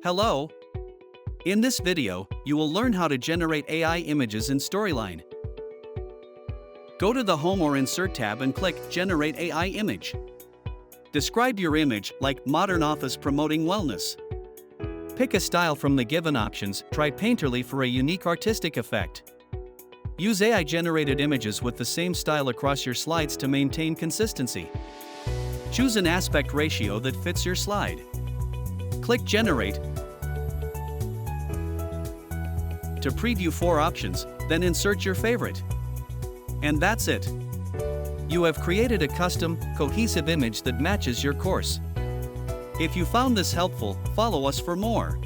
Hello! In this video, you will learn how to generate AI images in Storyline. Go to the Home or Insert tab and click Generate AI Image. Describe your image like Modern Office Promoting Wellness. Pick a style from the given options, try Painterly for a unique artistic effect. Use AI-generated images with the same style across your slides to maintain consistency. Choose an aspect ratio that fits your slide. Click Generate to preview 4 options, then insert your favorite. And that's it. You have created a custom, cohesive image that matches your course. If you found this helpful, follow us for more.